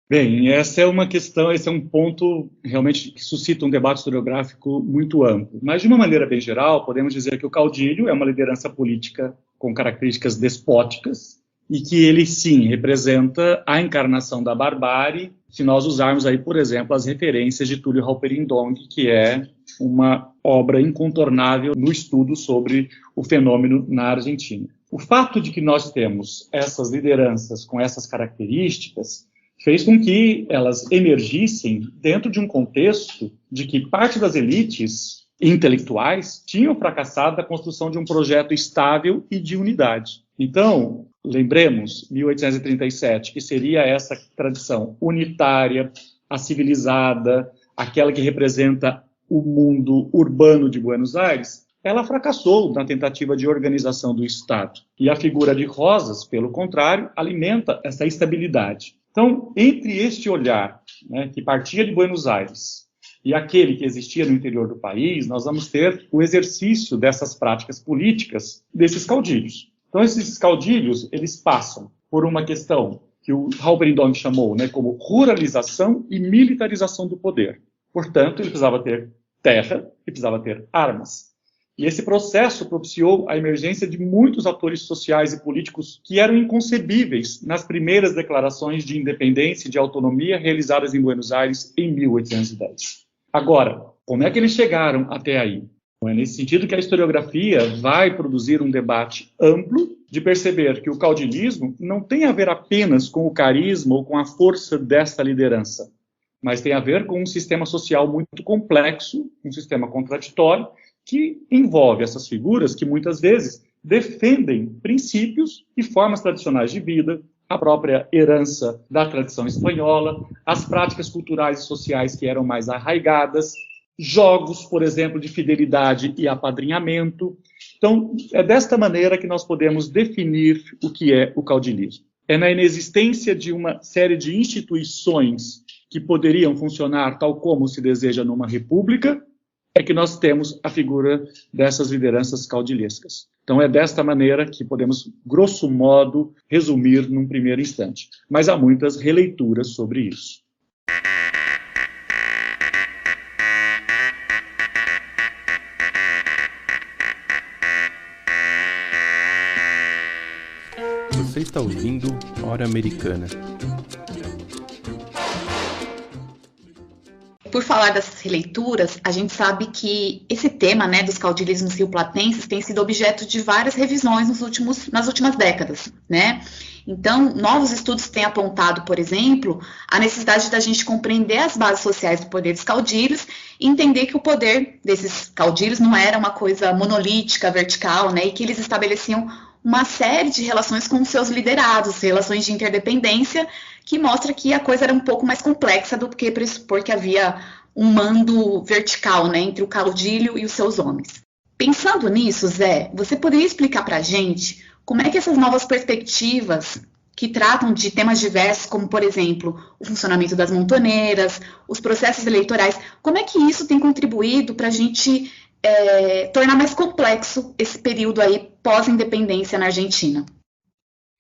Bem, essa é uma questão, esse é um ponto realmente que suscita um debate historiográfico muito amplo. Mas, de uma maneira bem geral, podemos dizer que o caudilho é uma liderança política com características despóticas e que ele, sim, representa a encarnação da barbárie, se nós usarmos aí, por exemplo, as referências de Túlio Halperin-Dong, que é uma obra incontornável no estudo sobre o fenômeno na Argentina. O fato de que nós temos essas lideranças com essas características fez com que elas emergissem dentro de um contexto de que parte das elites intelectuais tinham fracassado a construção de um projeto estável e de unidade. Então, lembremos, 1837, que seria essa tradição unitária, a civilizada, aquela que representa o mundo urbano de Buenos Aires, ela fracassou na tentativa de organização do Estado. E a figura de Rosas, pelo contrário, alimenta essa estabilidade. Então, entre este olhar, né, que partia de Buenos Aires e aquele que existia no interior do país, nós vamos ter o exercício dessas práticas políticas desses caudilhos. Então, esses caudilhos, eles passam por uma questão que o Halperin-Dong chamou, né, como ruralização e militarização do poder. Portanto, ele precisava ter terra e precisava ter armas. E esse processo propiciou a emergência de muitos atores sociais e políticos que eram inconcebíveis nas primeiras declarações de independência e de autonomia realizadas em Buenos Aires em 1810. Agora, como é que eles chegaram até aí? É nesse sentido que a historiografia vai produzir um debate amplo de perceber que o caudilismo não tem a ver apenas com o carisma ou com a força desta liderança, mas tem a ver com um sistema social muito complexo, um sistema contraditório, que envolve essas figuras que muitas vezes defendem princípios e formas tradicionais de vida, a própria herança da tradição espanhola, as práticas culturais e sociais que eram mais arraigadas, jogos, por exemplo, de fidelidade e apadrinhamento. Então, é desta maneira que nós podemos definir o que é o caudilismo. É na inexistência de uma série de instituições que poderiam funcionar tal como se deseja numa república, é que nós temos a figura dessas lideranças caudilhescas. Então é desta maneira que podemos, grosso modo, resumir num primeiro instante. Mas há muitas releituras sobre isso. Você está ouvindo Hora Americana. Por falar dessas releituras, a gente sabe que esse tema, né, dos caudilismos rioplatenses tem sido objeto de várias revisões nas últimas décadas, né? Então, novos estudos têm apontado, por exemplo, a necessidade da gente compreender as bases sociais do poder dos caudilhos e entender que o poder desses caudilhos não era uma coisa monolítica, vertical, né, e que eles estabeleciam uma série de relações com os seus liderados, relações de interdependência, que mostra que a coisa era um pouco mais complexa do que pressupor que havia um mando vertical, né, entre o caudilho e os seus homens. Pensando nisso, Zé, você poderia explicar para a gente como é que essas novas perspectivas que tratam de temas diversos, como, por exemplo, o funcionamento das montoneiras, os processos eleitorais, como é que isso tem contribuído para a gente tornar mais complexo esse período aí pós-independência na Argentina?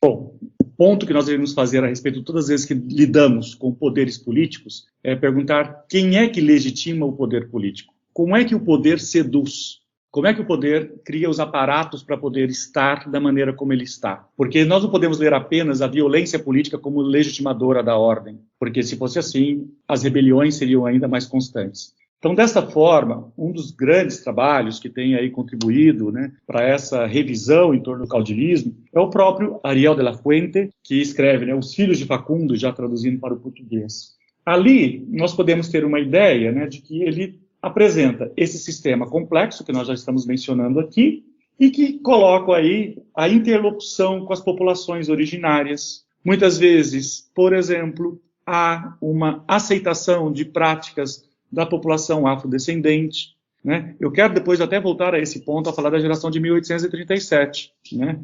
Bom, o ponto que nós devemos fazer a respeito de todas as vezes que lidamos com poderes políticos é perguntar quem é que legitima o poder político. Como é que o poder seduz? Como é que o poder cria os aparatos para poder estar da maneira como ele está? Porque nós não podemos ler apenas a violência política como legitimadora da ordem, porque se fosse assim, as rebeliões seriam ainda mais constantes. Então, dessa forma, um dos grandes trabalhos que tem aí contribuído, né, para essa revisão em torno do caudilismo é o próprio Ariel de la Fuente, que escreve, né, Os Filhos de Facundo, já traduzindo para o português. Ali, nós podemos ter uma ideia, né, de que ele apresenta esse sistema complexo que nós já estamos mencionando aqui e que coloca aí a interlocução com as populações originárias. Muitas vezes, por exemplo, há uma aceitação de práticas da população afrodescendente, né? Eu quero depois até voltar a esse ponto a falar da geração de 1837, né?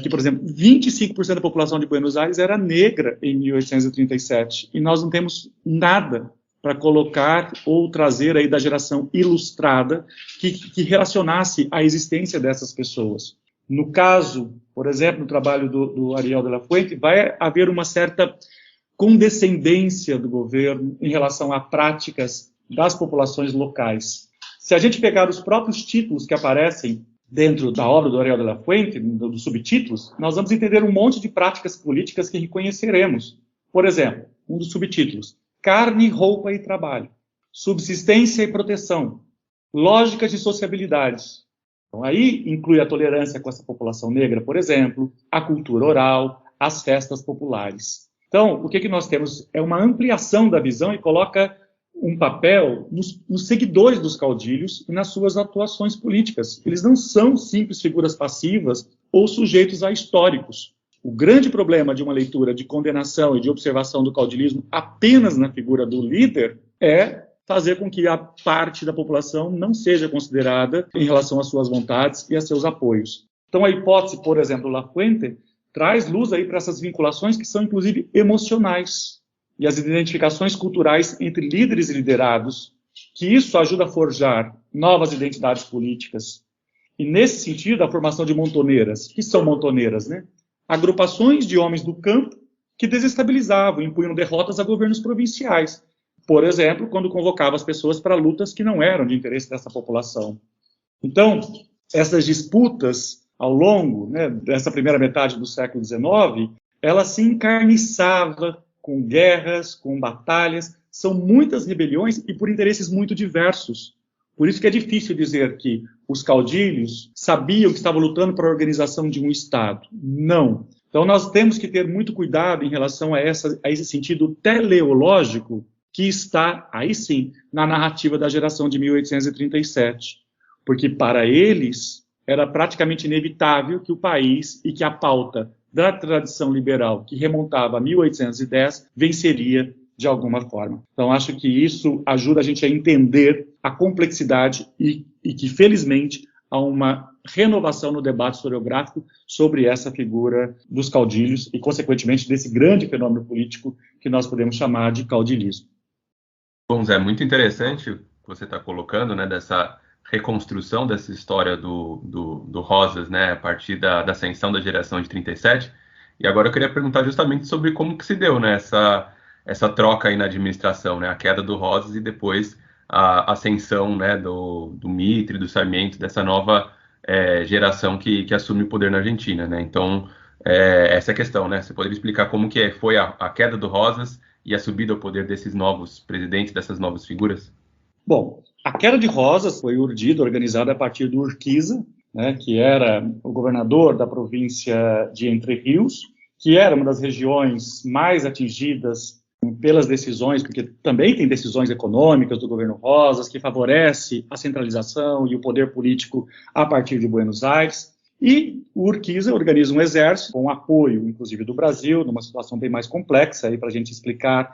Que, por exemplo, 25% da população de Buenos Aires era negra em 1837 e nós não temos nada para colocar ou trazer aí da geração ilustrada que relacionasse a existência dessas pessoas. No caso, por exemplo, no trabalho do Ariel de la Fuente, vai haver uma certa condescendência do governo em relação a práticas das populações locais. Se a gente pegar os próprios títulos que aparecem dentro da obra do Ariel de la Fuente, dos subtítulos, nós vamos entender um monte de práticas políticas que reconheceremos. Por exemplo, um dos subtítulos: carne, roupa e trabalho, subsistência e proteção, lógicas de sociabilidade. Então, aí inclui a tolerância com essa população negra, por exemplo, a cultura oral, as festas populares. Então, o que nós temos é uma ampliação da visão e coloca um papel nos seguidores dos caudilhos e nas suas atuações políticas. Eles não são simples figuras passivas ou sujeitos a históricos. O grande problema de uma leitura de condenação e de observação do caudilismo apenas na figura do líder é fazer com que a parte da população não seja considerada em relação às suas vontades e a seus apoios. Então, a hipótese, por exemplo, La Fuente, traz luz aí para essas vinculações que são, inclusive, emocionais e as identificações culturais entre líderes e liderados, que isso ajuda a forjar novas identidades políticas. E, nesse sentido, a formação de montoneiras. Que são montoneiras, né? Agrupações de homens do campo que desestabilizavam, impunham derrotas a governos provinciais. Por exemplo, quando convocava as pessoas para lutas que não eram de interesse dessa população. Então, essas disputas ao longo, né, dessa primeira metade do século XIX, ela se encarniçava com guerras, com batalhas. São muitas rebeliões e por interesses muito diversos. Por isso que é difícil dizer que os caudilhos sabiam que estavam lutando para a organização de um Estado. Não. Então nós temos que ter muito cuidado em relação a esse sentido teleológico que está, aí sim, na narrativa da geração de 1837. Porque para eles era praticamente inevitável que o país e que a pauta da tradição liberal que remontava a 1810 venceria de alguma forma. Então, acho que isso ajuda a gente a entender a complexidade e que, felizmente, há uma renovação no debate historiográfico sobre essa figura dos caudilhos e, consequentemente, desse grande fenômeno político que nós podemos chamar de caudilismo. Bom, Zé, muito interessante o que você está colocando, né, dessa reconstrução dessa história do Rosas, né, a partir da ascensão da geração de 37. E agora eu queria perguntar justamente sobre como que se deu, né, essa troca aí na administração, né, a queda do Rosas e depois a ascensão, né, do Mitre, do Sarmiento, dessa nova geração que assume o poder na Argentina, né? Então, essa é a questão, né? Você poderia explicar como que foi a queda do Rosas e a subida ao poder desses novos presidentes, dessas novas figuras? Bom, a queda de Rosas foi urdida, organizada a partir do Urquiza, né, que era o governador da província de Entre Rios, que era uma das regiões mais atingidas pelas decisões, porque também tem decisões econômicas do governo Rosas, que favorece a centralização e o poder político a partir de Buenos Aires. E o Urquiza organiza um exército, com apoio, inclusive, do Brasil, numa situação bem mais complexa, para a gente explicar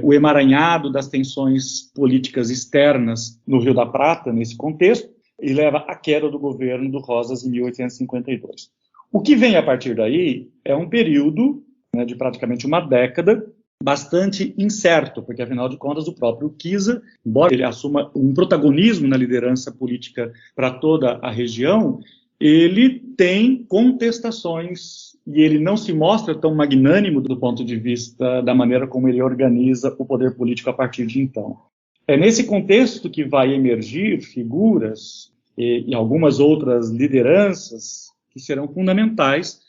o emaranhado das tensões políticas externas no Rio da Prata, nesse contexto, e leva à queda do governo do Rosas em 1852. O que vem a partir daí é um período, né, de praticamente uma década, bastante incerto, porque, afinal de contas, o próprio Urquiza, embora ele assuma um protagonismo na liderança política para toda a região, ele tem contestações e ele não se mostra tão magnânimo do ponto de vista da maneira como ele organiza o poder político a partir de então. É nesse contexto que vai emergir figuras e algumas outras lideranças que serão fundamentais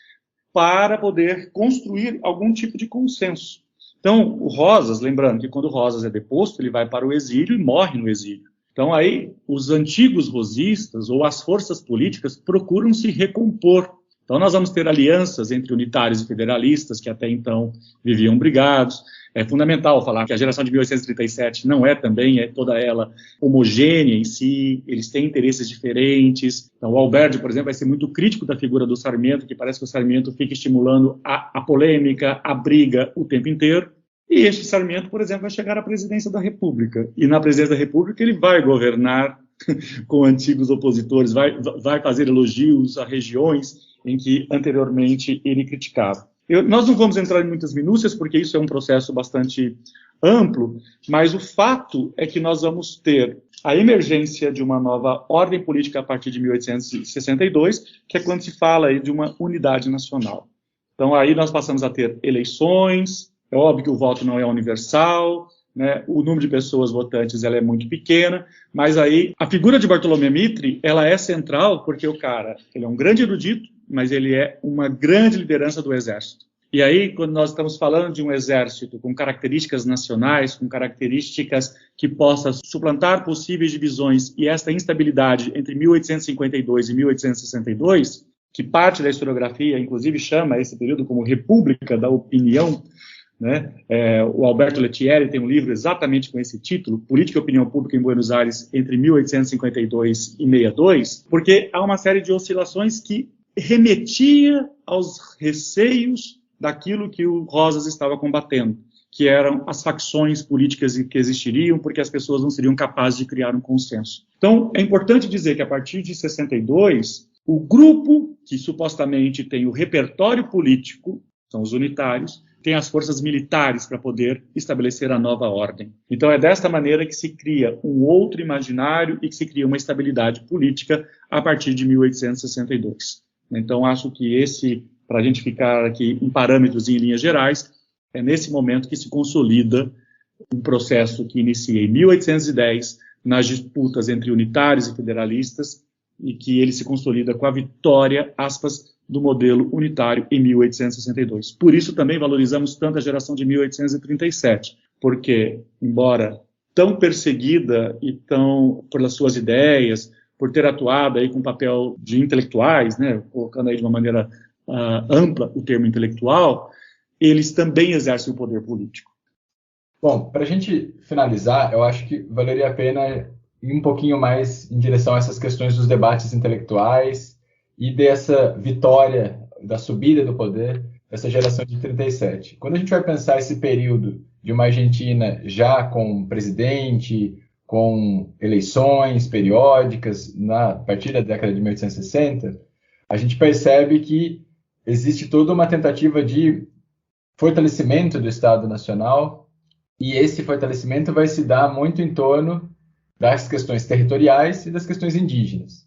para poder construir algum tipo de consenso. Então, o Rosas, lembrando que quando o Rosas é deposto, ele vai para o exílio e morre no exílio. Então, aí, os antigos rosistas ou as forças políticas procuram se recompor. Então, nós vamos ter alianças entre unitários e federalistas, que até então viviam brigados. É fundamental falar que a geração de 1837 não é também toda ela homogênea em si, eles têm interesses diferentes. Então, o Alberdi, por exemplo, vai ser muito crítico da figura do Sarmiento, que parece que o Sarmiento fica estimulando a polêmica, a briga o tempo inteiro. E este Sarmiento, por exemplo, vai chegar à presidência da República. E na presidência da República ele vai governar com antigos opositores, vai fazer elogios a regiões em que anteriormente ele criticava. Nós não vamos entrar em muitas minúcias, porque isso é um processo bastante amplo, mas o fato é que nós vamos ter a emergência de uma nova ordem política a partir de 1862, que é quando se fala aí de uma unidade nacional. Então, aí nós passamos a ter eleições, é óbvio que o voto não é universal, né? O número de pessoas votantes ela é muito pequena, mas aí a figura de Bartolomé Mitre, ela é central, porque o cara, ele é um grande erudito, mas ele é uma grande liderança do exército. E aí, quando nós estamos falando de um exército com características nacionais, com características que possa suplantar possíveis divisões, e esta instabilidade entre 1852 e 1862, que parte da historiografia, inclusive, chama esse período como República da Opinião, né? O Alberto Lettieri tem um livro exatamente com esse título, Política e Opinião Pública em Buenos Aires entre 1852 e 62, porque há uma série de oscilações que remetia aos receios daquilo que o Rosas estava combatendo, que eram as facções políticas que existiriam, porque as pessoas não seriam capazes de criar um consenso. Então, é importante dizer que a partir de 62, o grupo que supostamente tem o repertório político, são os unitários, tem as forças militares para poder estabelecer a nova ordem. Então é desta maneira que se cria um outro imaginário e que se cria uma estabilidade política a partir de 1862. Então acho que para a gente ficar aqui em parâmetros e em linhas gerais, é nesse momento que se consolida um processo que inicia em 1810, nas disputas entre unitários e federalistas, e que ele se consolida com a vitória, aspas, do modelo unitário em 1862. Por isso também valorizamos tanto a geração de 1837, porque, embora tão perseguida e tão pelas suas ideias, por ter atuado aí com o papel de intelectuais, né, colocando aí de uma maneira ampla o termo intelectual, eles também exercem o poder político. Bom, para a gente finalizar, eu acho que valeria a pena ir um pouquinho mais em direção a essas questões dos debates intelectuais e dessa vitória, da subida do poder dessa geração de 37. Quando a gente vai pensar esse período de uma Argentina já com presidente, com eleições periódicas, a partir da década de 1860, a gente percebe que existe toda uma tentativa de fortalecimento do Estado Nacional, e esse fortalecimento vai se dar muito em torno das questões territoriais e das questões indígenas.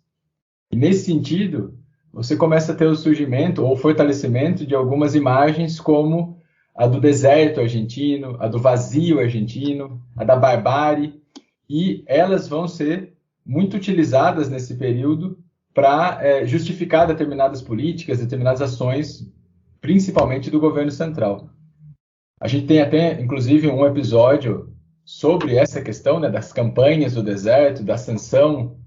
E nesse sentido, você começa a ter o surgimento ou fortalecimento de algumas imagens como a do deserto argentino, a do vazio argentino, a da barbárie, e elas vão ser muito utilizadas nesse período para justificar determinadas políticas, determinadas ações, principalmente do governo central. A gente tem até, inclusive, um episódio sobre essa questão, né, das campanhas do deserto, da ascensão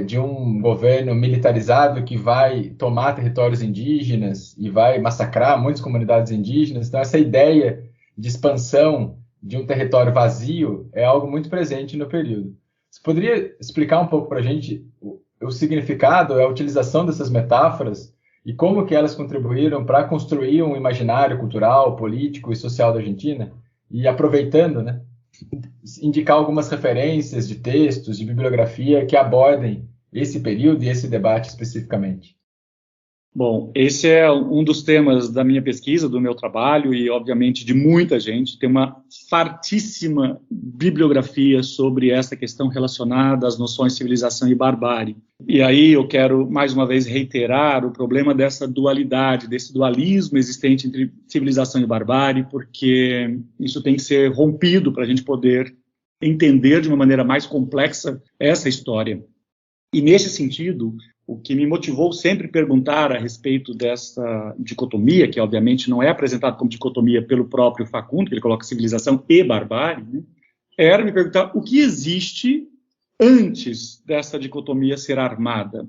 de um governo militarizado que vai tomar territórios indígenas e vai massacrar muitas comunidades indígenas. Então, essa ideia de expansão de um território vazio é algo muito presente no período. Você poderia explicar um pouco para a gente o significado, a utilização dessas metáforas e como que elas contribuíram para construir um imaginário cultural, político e social da Argentina? E aproveitando, né, indicar algumas referências de textos, de bibliografia que abordem esse período e esse debate especificamente. Bom, esse é um dos temas da minha pesquisa, do meu trabalho e, obviamente, de muita gente. Tem uma fartíssima bibliografia sobre essa questão relacionada às noções de civilização e barbárie. E aí eu quero, mais uma vez, reiterar o problema dessa dualidade, desse dualismo existente entre civilização e barbárie, porque isso tem que ser rompido para a gente poder entender de uma maneira mais complexa essa história. E, nesse sentido, o que me motivou sempre a perguntar a respeito dessa dicotomia, que obviamente não é apresentada como dicotomia pelo próprio Facundo, que ele coloca civilização e barbárie, né, era me perguntar o que existe antes dessa dicotomia ser armada.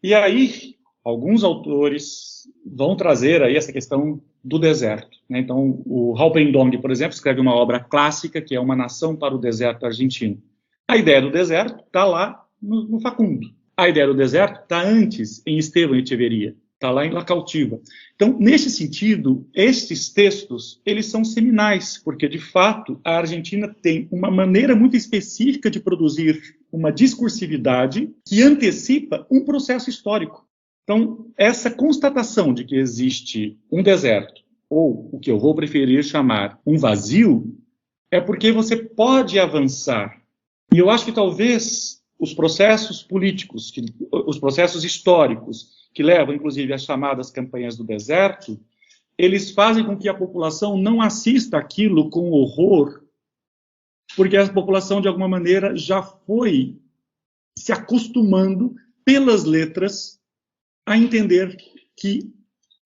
E aí, alguns autores vão trazer aí essa questão do deserto, né? Então, o Halperin Dong, por exemplo, escreve uma obra clássica, que é Uma Nação para o Deserto Argentino. A ideia do deserto está lá no Facundo. A ideia do deserto está antes em Esteban Echeverría, está lá em La Cautiva. Então, nesse sentido, estes textos, eles são seminais, porque, de fato, a Argentina tem uma maneira muito específica de produzir uma discursividade que antecipa um processo histórico. Então, essa constatação de que existe um deserto, ou o que eu vou preferir chamar um vazio, é porque você pode avançar. E eu acho que talvez os processos políticos, os processos históricos, que levam, inclusive, às chamadas campanhas do deserto, eles fazem com que a população não assista aquilo com horror, porque a população, de alguma maneira, já foi se acostumando, pelas letras, a entender que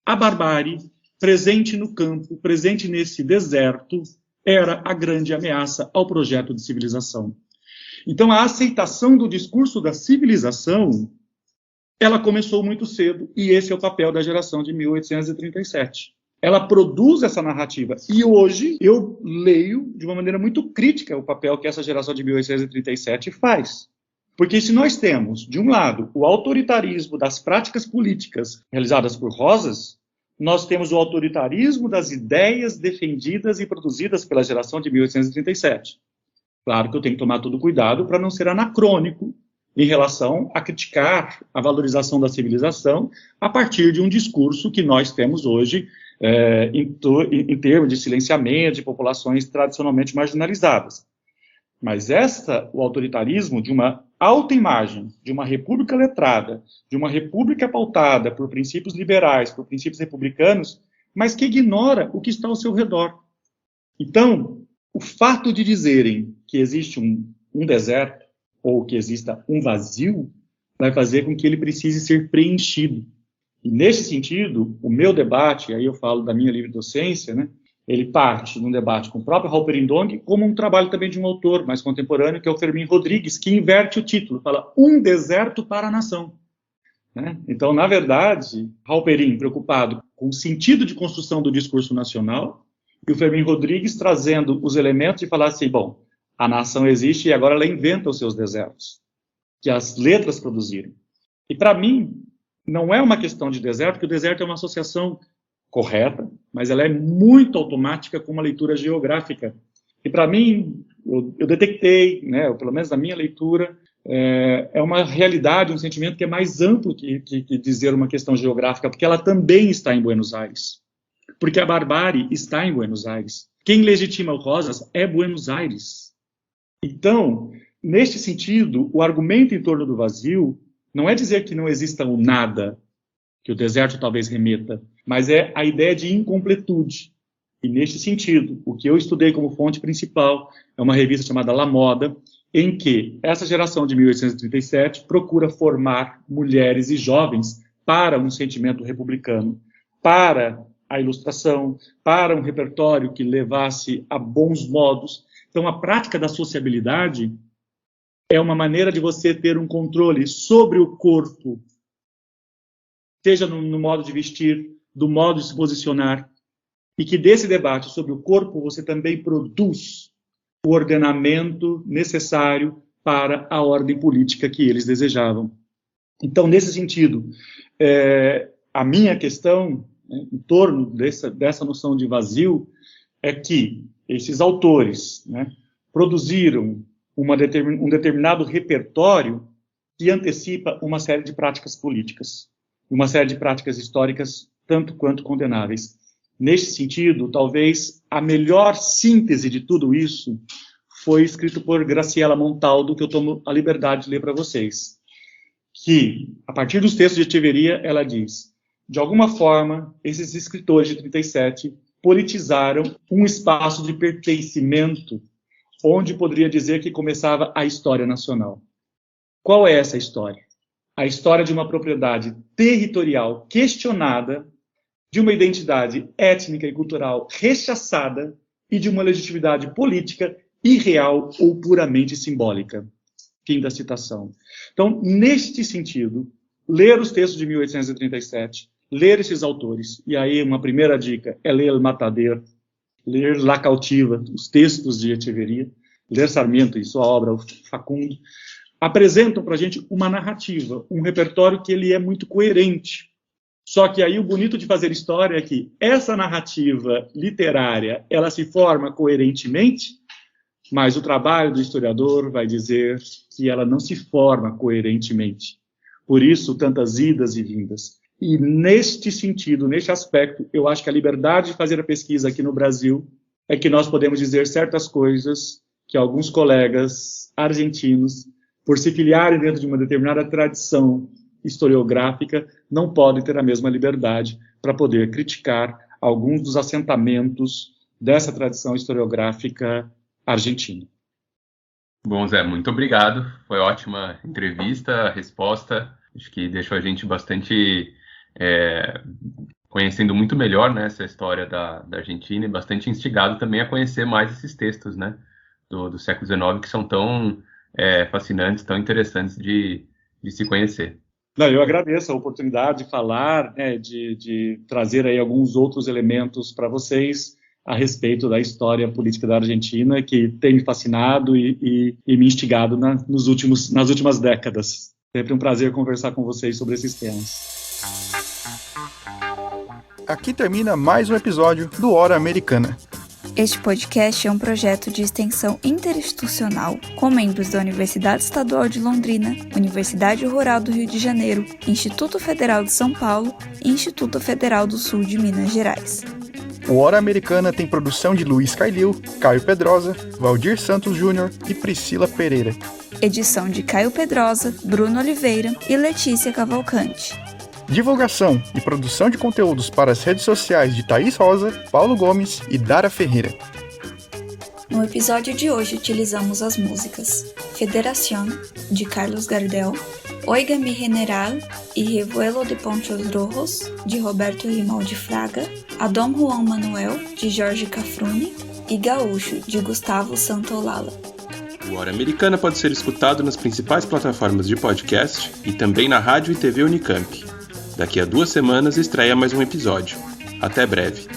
a barbárie, presente no campo, presente nesse deserto, era a grande ameaça ao projeto de civilização. Então, a aceitação do discurso da civilização, ela começou muito cedo, e esse é o papel da geração de 1837. Ela produz essa narrativa, e hoje eu leio de uma maneira muito crítica o papel que essa geração de 1837 faz. Porque se nós temos, de um lado, o autoritarismo das práticas políticas realizadas por Rosas, nós temos o autoritarismo das ideias defendidas e produzidas pela geração de 1837. Claro que eu tenho que tomar todo cuidado para não ser anacrônico em relação a criticar a valorização da civilização a partir de um discurso que nós temos hoje em termos de silenciamento de populações tradicionalmente marginalizadas. Mas o autoritarismo de uma autoimagem, de uma república letrada, de uma república pautada por princípios liberais, por princípios republicanos, mas que ignora o que está ao seu redor. Então, o fato de dizerem que existe um deserto, ou que exista um vazio, vai fazer com que ele precise ser preenchido. E, nesse sentido, o meu debate, aí eu falo da minha livre docência, né, ele parte num debate com o próprio Halperin Dong, como um trabalho também de um autor mais contemporâneo, que é o Fermín Rodrigues, que inverte o título, fala Um Deserto para a Nação. Né? Então, na verdade, Halperin preocupado com o sentido de construção do discurso nacional, e o Fermín Rodrigues trazendo os elementos de falar assim, bom, a nação existe e agora ela inventa os seus desertos, que as letras produziram. E, para mim, não é uma questão de deserto, porque o deserto é uma associação correta, mas ela é muito automática com uma leitura geográfica. E, para mim, eu detectei, né, pelo menos na minha leitura, é uma realidade, um sentimento que é mais amplo que dizer uma questão geográfica, porque ela também está em Buenos Aires. Porque a barbárie está em Buenos Aires. Quem legitima o Rosas é Buenos Aires. Então, neste sentido, o argumento em torno do vazio não é dizer que não exista o nada, que o deserto talvez remeta, mas é a ideia de incompletude. E, neste sentido, o que eu estudei como fonte principal é uma revista chamada La Moda, em que essa geração de 1837 procura formar mulheres e jovens para um sentimento republicano, para a ilustração, para um repertório que levasse a bons modos. Então, a prática da sociabilidade é uma maneira de você ter um controle sobre o corpo, seja no modo de vestir, do modo de se posicionar, e que desse debate sobre o corpo você também produz o ordenamento necessário para a ordem política que eles desejavam. Então, nesse sentido, a minha questão, né, em torno dessa noção de vazio é que esses autores, né, produziram um determinado repertório que antecipa uma série de práticas políticas, uma série de práticas históricas tanto quanto condenáveis. Neste sentido, talvez a melhor síntese de tudo isso foi escrito por Graciela Montaldo, que eu tomo a liberdade de ler para vocês, que, a partir dos textos de Echeverría, ela diz, de alguma forma, esses escritores de 37 politizaram um espaço de pertencimento, onde poderia dizer que começava a história nacional. Qual é essa história? a história de uma propriedade territorial questionada, de uma identidade étnica e cultural rechaçada e de uma legitimidade política irreal ou puramente simbólica. Fim da citação. Então, neste sentido, ler os textos de 1837, ler esses autores, e aí uma primeira dica é ler El Matader, ler La Cautiva, os textos de Echeverría, ler Sarmiento e sua obra, o Facundo, apresentam para a gente uma narrativa, um repertório que ele é muito coerente. Só que aí o bonito de fazer história é que essa narrativa literária, ela se forma coerentemente, mas o trabalho do historiador vai dizer que ela não se forma coerentemente. Por isso, tantas idas e vindas. E neste sentido, neste aspecto, eu acho que a liberdade de fazer a pesquisa aqui no Brasil é que nós podemos dizer certas coisas que alguns colegas argentinos, por se filiarem dentro de uma determinada tradição historiográfica, não podem ter a mesma liberdade para poder criticar alguns dos assentamentos dessa tradição historiográfica argentina. Bom, Zé, muito obrigado. Foi ótima entrevista, a resposta. Acho que deixou a gente bastante conhecendo muito melhor, né, essa história da Argentina e bastante instigado também a conhecer mais esses textos, né, do século XIX que são tão fascinantes, tão interessantes de se conhecer. Não, eu agradeço a oportunidade de falar, né, de trazer aí alguns outros elementos para vocês a respeito da história política da Argentina, que tem me fascinado e me instigado nas últimas décadas. Sempre um prazer conversar com vocês sobre esses temas. Aqui termina mais um episódio do Hora Americana. Este podcast é um projeto de extensão interinstitucional com membros da Universidade Estadual de Londrina, Universidade Rural do Rio de Janeiro, Instituto Federal de São Paulo e Instituto Federal do Sul de Minas Gerais. O Hora Americana tem produção de Luiz Calil, Caio Pedrosa, Valdir Santos Júnior e Priscila Pereira. Edição de Caio Pedrosa, Bruno Oliveira e Letícia Cavalcante. Divulgação e produção de conteúdos para as redes sociais de Thaís Rosa, Paulo Gomes e Dara Ferreira. No episódio de hoje utilizamos as músicas Federación, de Carlos Gardel, Oiga mi General e Revuelo de Ponchos Rojos, de Roberto Grimaldi Fraga, A Dom Juan Manuel, de Jorge Cafrune e Gaúcho, de Gustavo Santaolalla. O Hora Americana pode ser escutado nas principais plataformas de podcast e também na rádio e TV Unicamp. Daqui a 2 semanas estreia mais um episódio. Até breve.